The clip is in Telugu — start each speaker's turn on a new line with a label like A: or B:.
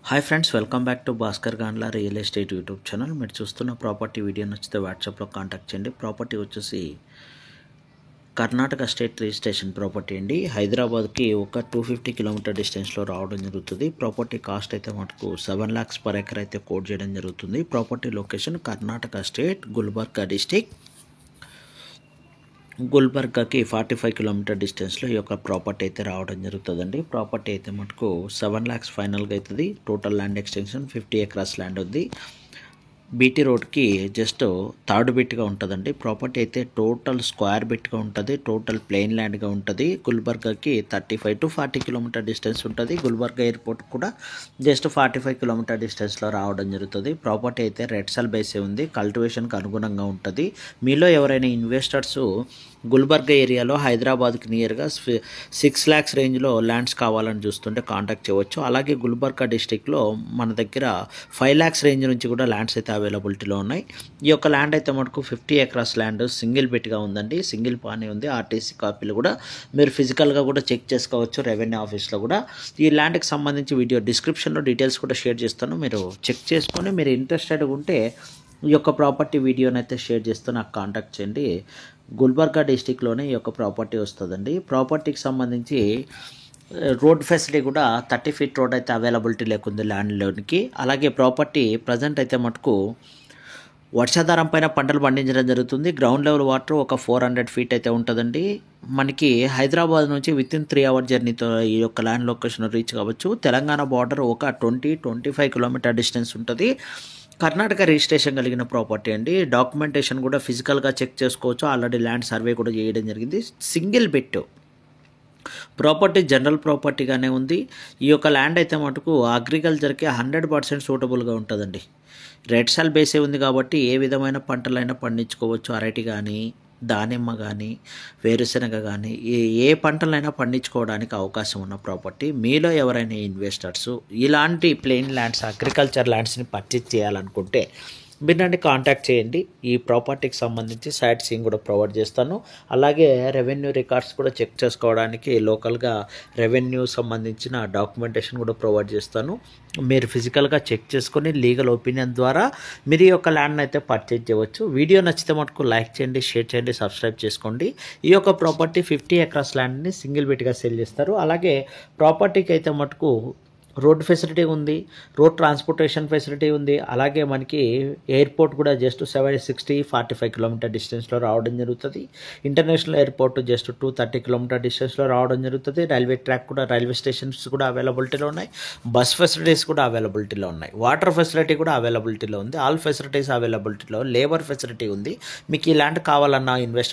A: Hi friends, welcome back to Bhaskar Gandla real estate YouTube channel. మీరు చూస్తున్న ప్రాపర్టీ వీడియో నచ్చితే వాట్సాప్లో కాంటాక్ట్ చేయండి. ప్రాపర్టీ వచ్చేసి కర్ణాటక స్టేట్ రిజిస్ట్రేషన్ ప్రాపర్టీ అండి. హైదరాబాద్కి ఒక 250 కిలోమీటర్ డిస్టెన్స్లో రావడం జరుగుతుంది. ప్రాపర్టీ కాస్ట్ అయితే మనకు 7 lakhs per acre అయితే కోట్ చేయడం జరుగుతుంది. Property location Karnataka state, Gulbarga district. గుల్బర్గాకి 45 కిలోమీటర్ డిస్టెన్స్లో ఈ యొక్క ప్రాపర్టీ అయితే రావడం జరుగుతుందండి. ప్రాపర్టీ అయితే మటుకు 7 lakhs ఫైనల్గా అవుతుంది. Total land extension 50 acres land ఉంది. బీటీ రోడ్కి జస్ట్ థర్డ్ బిట్గా ఉంటుందండి. ప్రాపర్టీ అయితే టోటల్ స్క్వేర్ బిట్గా ఉంటుంది. టోటల్ ప్లెయిన్ ల్యాండ్గా ఉంటుంది. గుల్బర్గాకి 35 to 40 కిలోమీటర్ డిస్టెన్స్ ఉంటుంది. గుల్బర్గా ఎయిర్పోర్ట్ కూడా జస్ట్ 45 కిలోమీటర్ డిస్టెన్స్లో రావడం జరుగుతుంది. ప్రాపర్టీ అయితే రెడ్ సాల్ బేసే ఉంది. కల్టివేషన్కి అనుగుణంగా ఉంటుంది. మీలో ఎవరైనా ఇన్వెస్టర్స్ గుల్బర్గా ఏరియాలో హైదరాబాద్కి నియర్గా 6 lakhs రేంజ్లో ల్యాండ్స్ కావాలని చూస్తుంటే కాంటాక్ట్ చేయవచ్చు. అలాగే గుల్బర్గా డిస్టిక్లో మన దగ్గర 5 lakhs రేంజ్ నుంచి కూడా ల్యాండ్స్ అయితే అవైలబిలిటీలో ఉన్నాయి. ఈ యొక్క ల్యాండ్ అయితే మనకు 50 acres ల్యాండ్ సింగిల్ బిట్గా ఉందండి. సింగిల్ పానీ ఉంది. ఆర్టీసీ కాపీలు కూడా మీరు ఫిజికల్గా కూడా చెక్ చేసుకోవచ్చు రెవెన్యూ ఆఫీస్లో కూడా. ఈ ల్యాండ్కి సంబంధించి వీడియో డిస్క్రిప్షన్లో డీటెయిల్స్ కూడా షేర్ చేస్తాను. మీరు చెక్ చేసుకొని మీరు ఇంట్రెస్టెడ్గా ఉంటే ఈ యొక్క ప్రాపర్టీ వీడియోని అయితే షేర్ చేస్తూ నాకు కాంటాక్ట్ చేయండి. గుల్బర్గా డిస్టిక్లోనే ఈ యొక్క ప్రాపర్టీ వస్తుందండి. ప్రాపర్టీకి సంబంధించి రోడ్ ఫెసిలిటీ కూడా 30 feet రోడ్ అయితే అవైలబిలిటీ లేకుంది ల్యాండ్లోనికి. అలాగే ప్రాపర్టీ ప్రజెంట్ అయితే మటుకు వర్షాధారం పైన పంటలు పండించడం జరుగుతుంది. గ్రౌండ్ లెవెల్ వాటర్ ఒక 400 feet అయితే ఉంటుందండి. మనకి హైదరాబాద్ నుంచి వితిన్ 3 hour జర్నీతో ఈ యొక్క ల్యాండ్ లొకేషన్ రీచ్ కావచ్చు. తెలంగాణ బార్డర్ ఒక 20-25 కిలోమీటర్ డిస్టెన్స్ ఉంటుంది. కర్ణాటక రిజిస్ట్రేషన్ కలిగిన ప్రాపర్టీ అండి. డాక్యుమెంటేషన్ కూడా ఫిజికల్గా చెక్ చేసుకోవచ్చు. ఆల్రెడీ ల్యాండ్ సర్వే కూడా చేయడం జరిగింది. సింగిల్ బిట్ ప్రాపర్టీ జనరల్ ప్రాపర్టీగానే ఉంది. ఈ యొక్క ల్యాండ్ అయితే మటుకు అగ్రికల్చర్కి 100% సూటబుల్గా ఉంటుందండి. రెడ్ సాల్ బేసే ఉంది కాబట్టి ఏ విధమైన పంటలైనా పండించుకోవచ్చు. అరటి కానీ, దానిమ్మ కానీ, వేరుశెనగ కానీ ఏ పంటలైనా పండించుకోవడానికి అవకాశం ఉన్న ప్రాపర్టీ. మీలో ఎవరైనా ఇన్వెస్టర్స్ ఇలాంటి ప్లెయిన్ ల్యాండ్స్, అగ్రికల్చర్ ల్యాండ్స్ని పర్చేజ్ చేయాలనుకుంటే మీరు నన్ను కాంటాక్ట్ చేయండి. ఈ ప్రాపర్టీకి సంబంధించి సైట్ సీయింగ్ కూడా ప్రొవైడ్ చేస్తాను. అలాగే రెవెన్యూ రికార్డ్స్ కూడా చెక్ చేసుకోవడానికి లోకల్గా రెవెన్యూ సంబంధించిన డాక్యుమెంటేషన్ కూడా ప్రొవైడ్ చేస్తాను. మీరు ఫిజికల్గా చెక్ చేసుకొని లీగల్ ఒపీనియన్ ద్వారా మీరు ఈ యొక్క ల్యాండ్ని అయితే పర్చేజ్ చేయవచ్చు. వీడియో నచ్చితే మటుకు లైక్ చేయండి, షేర్ చేయండి, సబ్స్క్రైబ్ చేసుకోండి. ఈ యొక్క ప్రాపర్టీ 50 acres ల్యాండ్ని సింగిల్ బిట్గా సేల్ చేస్తారు. అలాగే ప్రాపర్టీకి అయితే మటుకు రోడ్ ఫెసిలిటీ ఉంది. రోడ్ ట్రాన్స్పోర్టేషన్ ఫెసిలిటీ ఉంది. అలాగే మనకి ఎయిర్పోర్ట్ కూడా జస్ట్ 60-45 కిలోమీటర్ డిస్టెన్స్లో రావడం జరుగుతుంది. ఇంటర్నేషనల్ ఎయిర్పోర్ట్ జస్ట్ 230 కిలోమీటర్ డిస్టెన్స్లో రావడం జరుగుతుంది. రైల్వే ట్రాక్ కూడా, రైల్వే స్టేషన్స్ కూడా అవైలబిలిటీలో ఉన్నాయి. బస్ ఫెసిలిటీస్ కూడా అవైలబిలిటీలో ఉన్నాయి. వాటర్ ఫెసిలిటీ కూడా అవైలబిలిటీలో ఉంది. ఆల్ ఫెసిలిటీస్ అవైలబిలిటీలో, లేబర్ ఫెసిలిటీ ఉంది. మీకు ఈ ల్యాండ్ కావాలన్నా ఇన్వెస్టర్